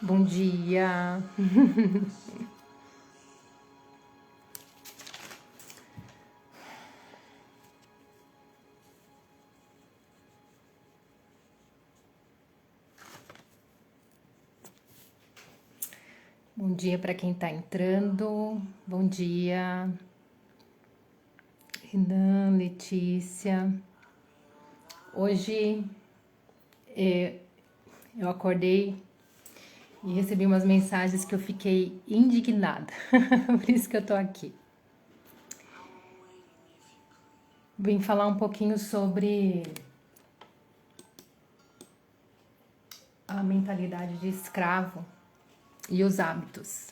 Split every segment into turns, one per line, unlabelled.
Bom dia. Bom dia para quem está entrando. Bom dia, Renan, Letícia. Hoje eu acordei e recebi umas mensagens que eu fiquei indignada. Por isso que eu tô aqui. Vim falar um pouquinho sobre a mentalidade de escravo e os hábitos.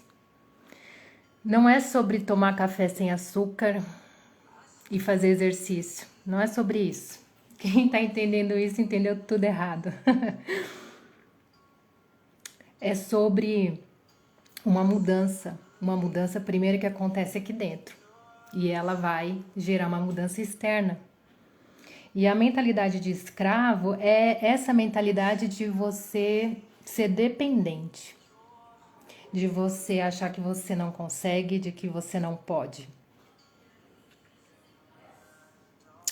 Não é sobre tomar café sem açúcar e fazer exercício. Não é sobre isso. Quem tá entendendo isso entendeu tudo errado. É sobre uma mudança primeiro que acontece aqui dentro. E ela vai gerar uma mudança externa. E a mentalidade de escravo é essa mentalidade de você ser dependente, de você achar que você não consegue, de que você não pode,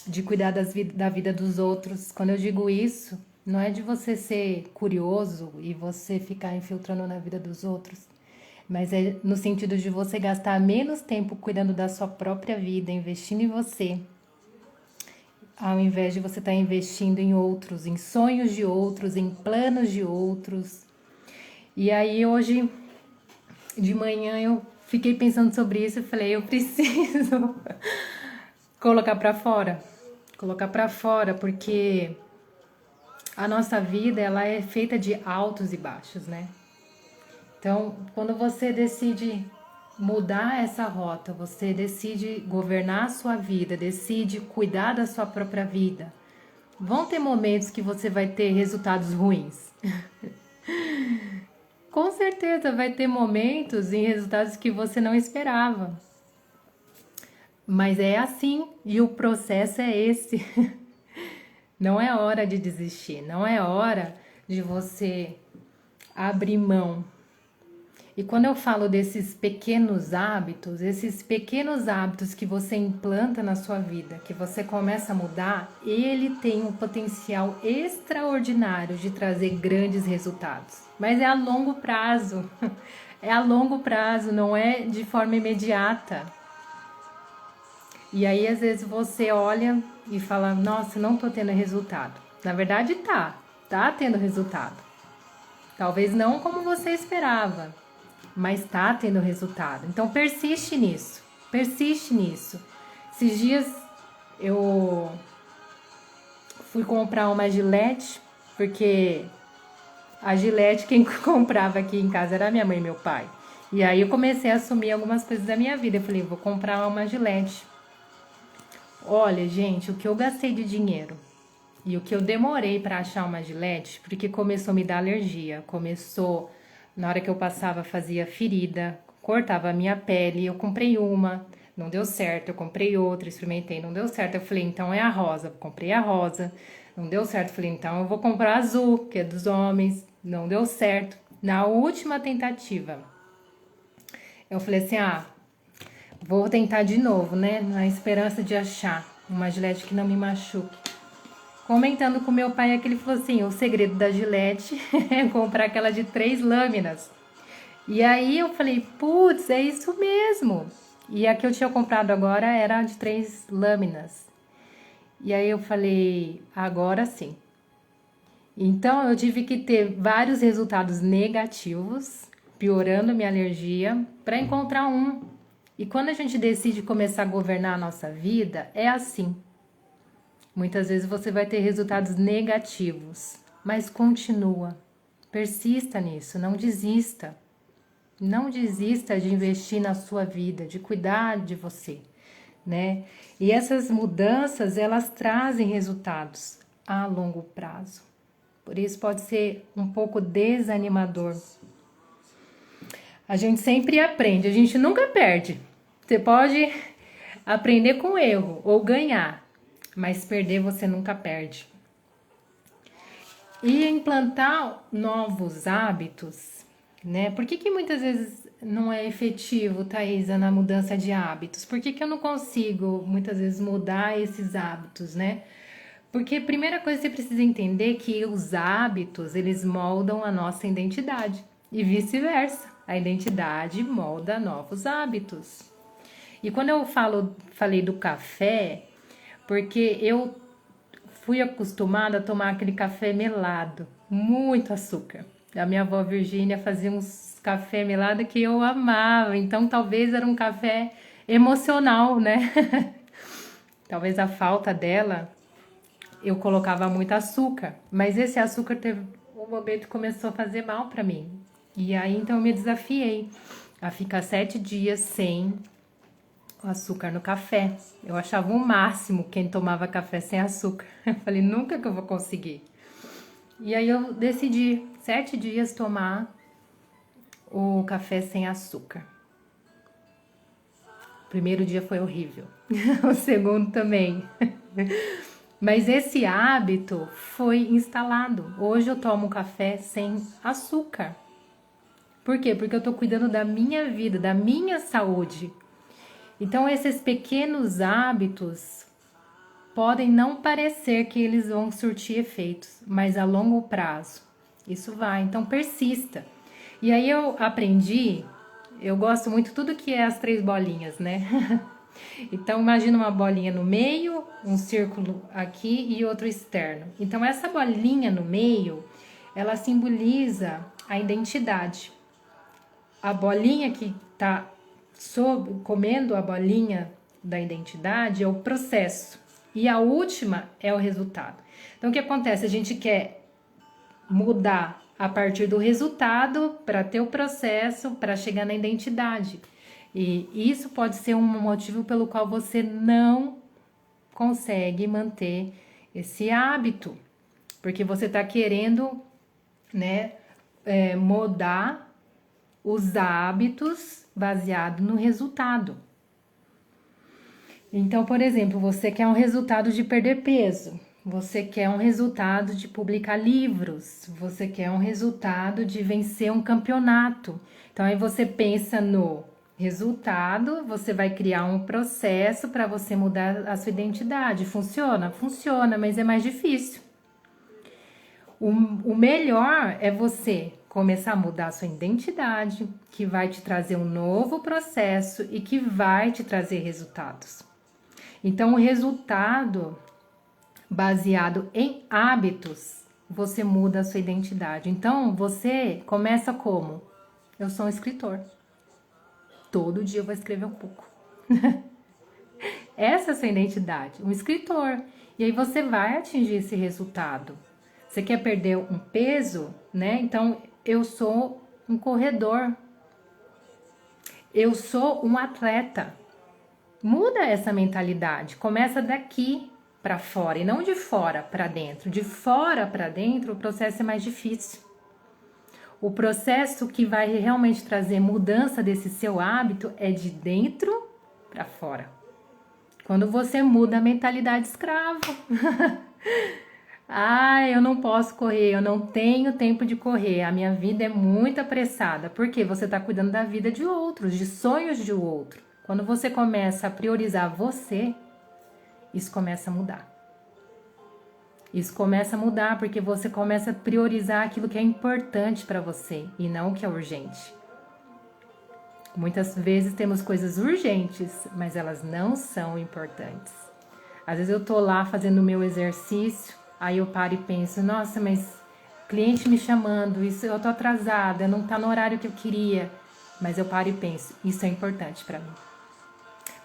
de cuidar da vida dos outros. Quando eu digo isso, não é de você ser curioso e você ficar infiltrando na vida dos outros, mas é no sentido de você gastar menos tempo cuidando da sua própria vida, investindo em você, ao invés de você estar investindo em outros, em sonhos de outros, em planos de outros. E aí hoje de manhã eu fiquei pensando sobre isso e falei, eu preciso colocar para fora, porque a nossa vida ela é feita de altos e baixos, né? Então, quando você decide mudar essa rota, você decide governar a sua vida, decide cuidar da sua própria vida, vão ter momentos que você vai ter resultados ruins. Com certeza vai ter momentos e resultados que você não esperava. Mas é assim e o processo é esse. Não é hora de desistir, não é hora de você abrir mão. E quando eu falo desses pequenos hábitos, esses pequenos hábitos que você implanta na sua vida, que você começa a mudar, ele tem um potencial extraordinário de trazer grandes resultados. Mas é a longo prazo. É a longo prazo, não é de forma imediata. E aí, às vezes, você olha e fala, nossa, não tô tendo resultado. Na verdade, tá tendo resultado. Talvez não como você esperava, mas tá tendo resultado. Então, persiste nisso. Esses dias eu fui comprar uma Gillette, porque a Gillette quem comprava aqui em casa era minha mãe e meu pai. E aí eu comecei a assumir algumas coisas da minha vida. Eu falei, vou comprar uma Gillette. Olha, gente, o que eu gastei de dinheiro e o que eu demorei para achar uma Gillette, porque começou a me dar alergia, começou na hora que eu passava fazia ferida, cortava a minha pele, eu comprei uma, não deu certo, eu comprei outra, experimentei, não deu certo, eu falei, então é a rosa, comprei a rosa, não deu certo, eu falei, então eu vou comprar a azul, que é dos homens, não deu certo. Na última tentativa, eu falei assim, vou tentar de novo, né? Na esperança de achar uma Gillette que não me machuque. Comentando com meu pai, ele falou assim, o segredo da Gillette é comprar aquela de 3 lâminas. E aí eu falei, putz, é isso mesmo. E a que eu tinha comprado agora era de 3 lâminas. E aí eu falei, agora sim. Então eu tive que ter vários resultados negativos, piorando minha alergia, para encontrar um. E quando a gente decide começar a governar a nossa vida, é assim. Muitas vezes você vai ter resultados negativos, mas continua. Persista nisso, não desista. Não desista de investir na sua vida, de cuidar de você, né? E essas mudanças, elas trazem resultados a longo prazo. Por isso pode ser um pouco desanimador. A gente sempre aprende, a gente nunca perde. Você pode aprender com erro ou ganhar, mas perder você nunca perde. E implantar novos hábitos né? Por que que muitas vezes não é efetivo, Thaisa, na mudança de hábitos? Por que que eu não consigo, muitas vezes, mudar esses hábitos, né? Porque a primeira coisa que você precisa entender é que os hábitos, eles moldam a nossa identidade e vice-versa. A identidade molda novos hábitos. E quando eu falei do café, porque eu fui acostumada a tomar aquele café melado, muito açúcar. A minha avó Virgínia fazia uns café melado que eu amava, então talvez era um café emocional, né? Talvez a falta dela, eu colocava muito açúcar, mas esse açúcar teve um momento que começou a fazer mal para mim. E aí então eu me desafiei a ficar 7 dias sem o açúcar no café. Eu achava o máximo quem tomava café sem açúcar. Eu falei, nunca que eu vou conseguir. E aí eu decidi 7 dias tomar o café sem açúcar. O primeiro dia foi horrível, o segundo também. Mas esse hábito foi instalado. Hoje eu tomo café sem açúcar. Por quê? Porque eu tô cuidando da minha vida, da minha saúde. Então esses pequenos hábitos podem não parecer que eles vão surtir efeitos, mas a longo prazo isso vai. Então persista. E aí eu aprendi, eu gosto muito tudo que é as 3 bolinhas, né? Então imagina uma bolinha no meio, um círculo aqui e outro externo. Então essa bolinha no meio, ela simboliza a identidade. A bolinha que tá comendo a bolinha da identidade é o processo. E a última é o resultado. Então o que acontece? A gente quer mudar a partir do resultado para ter o processo para chegar na identidade. E isso pode ser um motivo pelo qual você não consegue manter esse hábito, porque você está querendo, né, mudar os hábitos baseado no resultado. Então, por exemplo, você quer um resultado de perder peso, você quer um resultado de publicar livros, você quer um resultado de vencer um campeonato. Então, aí você pensa no resultado, você vai criar um processo para você mudar a sua identidade. Funciona? Funciona, mas é mais difícil. O melhor é você começar a mudar a sua identidade, que vai te trazer um novo processo e que vai te trazer resultados. Então, o resultado baseado em hábitos, você muda a sua identidade. Então, você começa como? Eu sou um escritor. Todo dia eu vou escrever um pouco. Essa é a sua identidade, um escritor. E aí você vai atingir esse resultado. Você quer perder um peso, né? Então, eu sou um corredor. Eu sou um atleta. Muda essa mentalidade. Começa daqui para fora e não de fora para dentro. De fora para dentro, o processo é mais difícil. O processo que vai realmente trazer mudança desse seu hábito é de dentro para fora. Quando você muda a mentalidade escravo. Ah, eu não posso correr, eu não tenho tempo de correr, a minha vida é muito apressada. Porque você está cuidando da vida de outros, de sonhos de outro. Quando você começa a priorizar você, isso começa a mudar. Isso começa a mudar porque você começa a priorizar aquilo que é importante para você e não o que é urgente. Muitas vezes temos coisas urgentes, mas elas não são importantes. Às vezes eu tô lá fazendo o meu exercício, aí eu paro e penso, nossa, mas cliente me chamando, isso eu tô atrasada, não tá no horário que eu queria. Mas eu paro e penso, isso é importante para mim.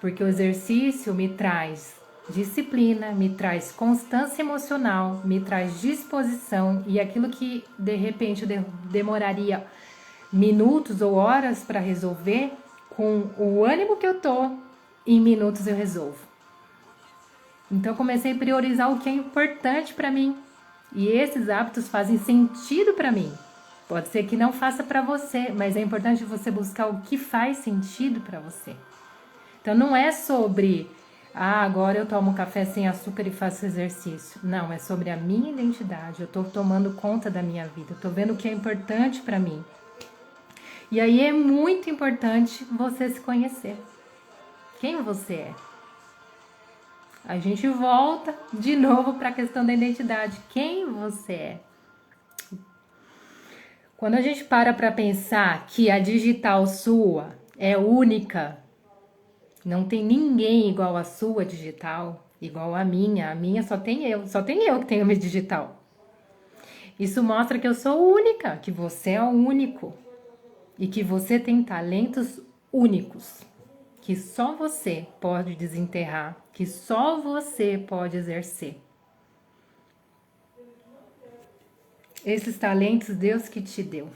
Porque o exercício me traz disciplina, me traz constância emocional, me traz disposição e aquilo que de repente eu demoraria minutos ou horas para resolver, com o ânimo que eu tô, em minutos eu resolvo. Então eu comecei a priorizar o que é importante para mim. E esses hábitos fazem sentido para mim. Pode ser que não faça para você, mas é importante você buscar o que faz sentido para você. Então não é sobre, agora eu tomo café sem açúcar e faço exercício. Não, é sobre a minha identidade. Eu tô tomando conta da minha vida. Eu tô vendo o que é importante para mim. E aí é muito importante você se conhecer. Quem você é? A gente volta de novo para a questão da identidade. Quem você é? Quando a gente para pensar que a digital sua é única, não tem ninguém igual a sua digital, igual a minha só tem eu que tenho a minha digital. Isso mostra que eu sou única, que você é único e que você tem talentos únicos, que só você pode desenterrar, que só você pode exercer. Esses talentos Deus que te deu.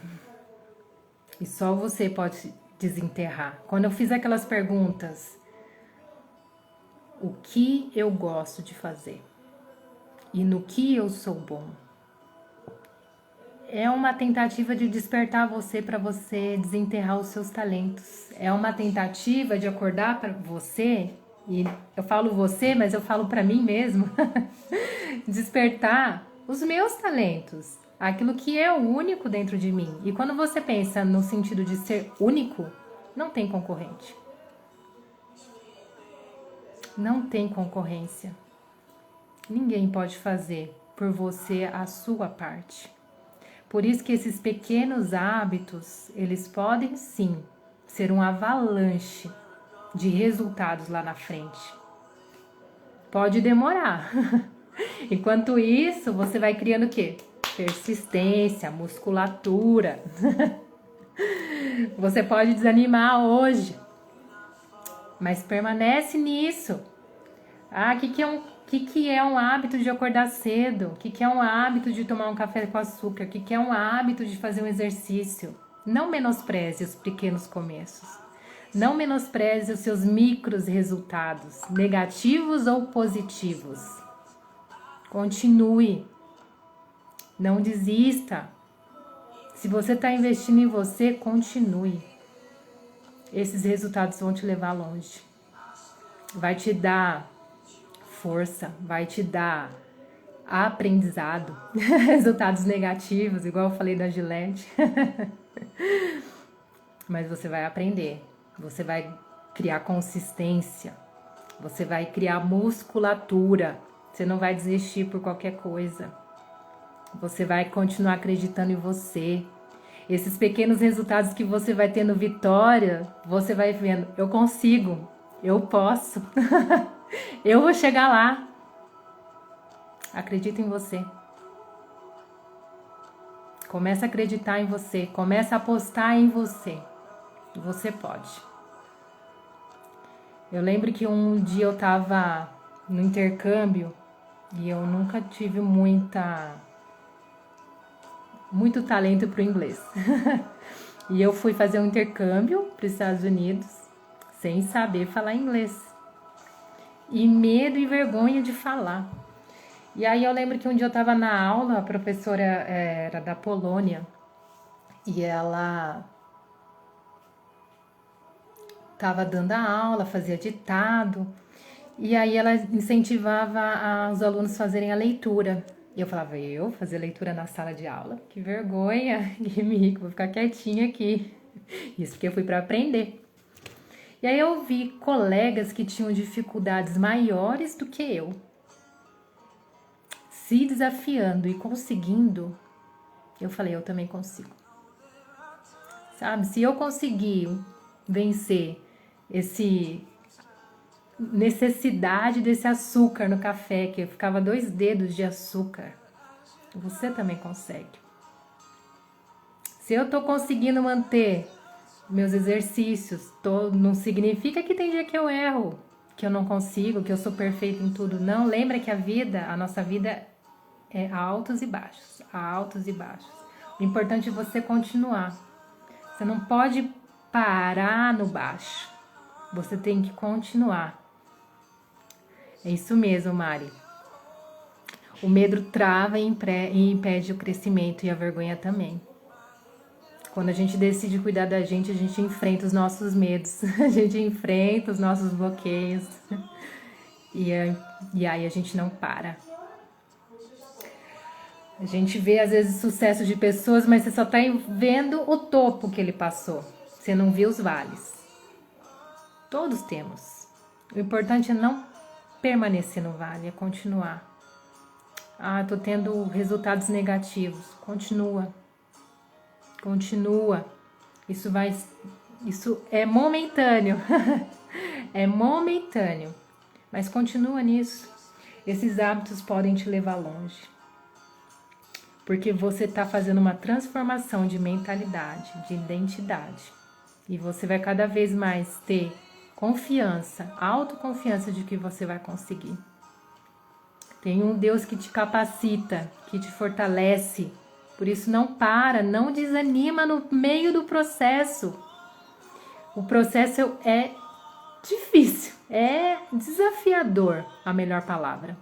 E só você pode desenterrar. Quando eu fiz aquelas perguntas, o que eu gosto de fazer e no que eu sou bom, é uma tentativa de despertar você para você desenterrar os seus talentos. É uma tentativa de acordar para você, e eu falo você, mas eu falo para mim mesmo, despertar os meus talentos, aquilo que é único dentro de mim. E quando você pensa no sentido de ser único, não tem concorrente. Não tem concorrência. Ninguém pode fazer por você a sua parte. Por isso que esses pequenos hábitos, eles podem sim ser um avalanche de resultados lá na frente. Pode demorar. Enquanto isso, você vai criando o quê? Persistência, musculatura. Você pode desanimar hoje, mas permanece nisso. O que é um hábito de acordar cedo? O que é um hábito de tomar um café com açúcar? O que é um hábito de fazer um exercício? Não menospreze os pequenos começos. Não menospreze os seus micros resultados, negativos ou positivos. Continue. Não desista. Se você está investindo em você, continue. Esses resultados vão te levar longe. Vai te dar força, vai te dar aprendizado, resultados negativos, igual eu falei da Gillette. Mas você vai aprender, você vai criar consistência, você vai criar musculatura, você não vai desistir por qualquer coisa. Você vai continuar acreditando em você. Esses pequenos resultados que você vai tendo vitória, você vai vendo, eu consigo, eu posso. Eu vou chegar lá. Acredita em você. Começa a acreditar em você. Começa a apostar em você. Você pode. Eu lembro que um dia eu estava no intercâmbio e eu nunca tive muito talento para o inglês. E eu fui fazer um intercâmbio para os Estados Unidos sem saber falar inglês. E medo e vergonha de falar. E aí eu lembro que um dia eu estava na aula, a professora era da Polônia, e ela estava dando a aula, fazia ditado, e aí ela incentivava os alunos a fazerem a leitura. E eu falava, eu fazer leitura na sala de aula? Que vergonha, que mico, vou ficar quietinha aqui. Isso porque eu fui para aprender. E aí eu vi colegas que tinham dificuldades maiores do que eu, se desafiando e conseguindo. Eu falei, eu também consigo. Sabe, se eu conseguir vencer esse necessidade desse açúcar no café, que eu ficava 2 dedos de açúcar, você também consegue. Se eu tô conseguindo manter meus exercícios, não significa que tem dia que eu erro, que eu não consigo, que eu sou perfeita em tudo. Não, lembra que a nossa vida é altos e baixos, altos e baixos. O importante é você continuar. Você não pode parar no baixo. Você tem que continuar. É isso mesmo, Mari. O medo trava e impede o crescimento, e a vergonha também. Quando a gente decide cuidar da gente, a gente enfrenta os nossos medos, a gente enfrenta os nossos bloqueios, e aí a gente não para. A gente vê às vezes sucesso de pessoas, mas você só está vendo o topo que ele passou. Você não viu os vales. Todos temos. O importante é não permanecer no vale, é continuar. Ah, tô tendo resultados negativos. Continua. Continua. Isso é momentâneo. É momentâneo. Mas continua nisso. Esses hábitos podem te levar longe. Porque você está fazendo uma transformação de mentalidade, de identidade. E você vai cada vez mais ter confiança, autoconfiança de que você vai conseguir. Tem um Deus que te capacita, que te fortalece. Por isso não para, não desanima no meio do processo. O processo é difícil, é desafiador, a melhor palavra.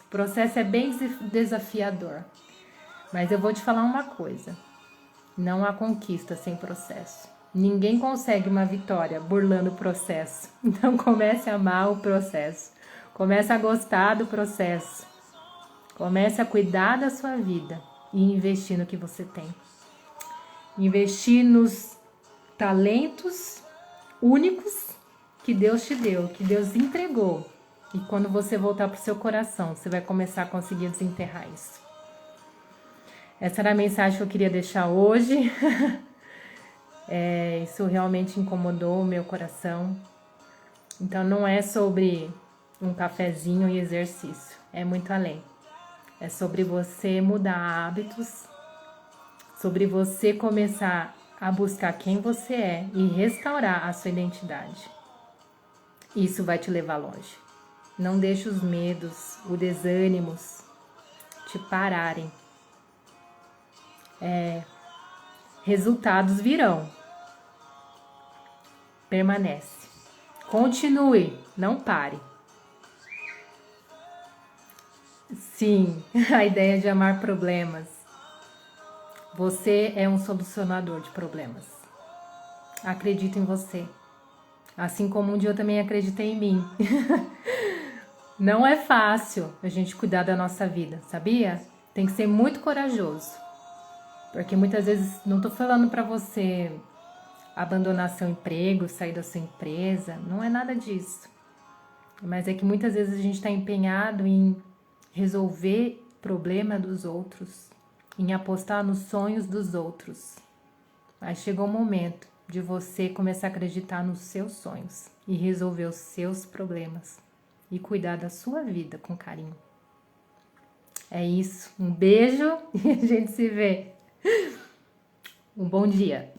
O processo é bem desafiador. Mas eu vou te falar uma coisa. Não há conquista sem processo. Ninguém consegue uma vitória burlando o processo. Então comece a amar o processo. Comece a gostar do processo. Comece a cuidar da sua vida e investir no que você tem. Investir nos talentos únicos que Deus te deu, que Deus entregou. E quando você voltar para o seu coração, você vai começar a conseguir desenterrar isso. Essa era a mensagem que eu queria deixar hoje. Isso realmente incomodou o meu coração. Então não é sobre um cafezinho e exercício, é muito além. É sobre você mudar hábitos, sobre você começar a buscar quem você é e restaurar a sua identidade. Isso vai te levar longe. Não deixe os medos, os desânimos te pararem. Resultados virão. Permanece. Continue, não pare. Sim, a ideia de amar problemas. Você é um solucionador de problemas. Acredito em você. Assim como um dia eu também acreditei em mim. Não é fácil a gente cuidar da nossa vida, sabia? Tem que ser muito corajoso. Porque muitas vezes, não tô falando pra você abandonar seu emprego, sair da sua empresa, não é nada disso. Mas é que muitas vezes a gente está empenhado em resolver problema dos outros, em apostar nos sonhos dos outros. Mas chegou o momento de você começar a acreditar nos seus sonhos e resolver os seus problemas e cuidar da sua vida com carinho. É isso. Um beijo e a gente se vê. Um bom dia.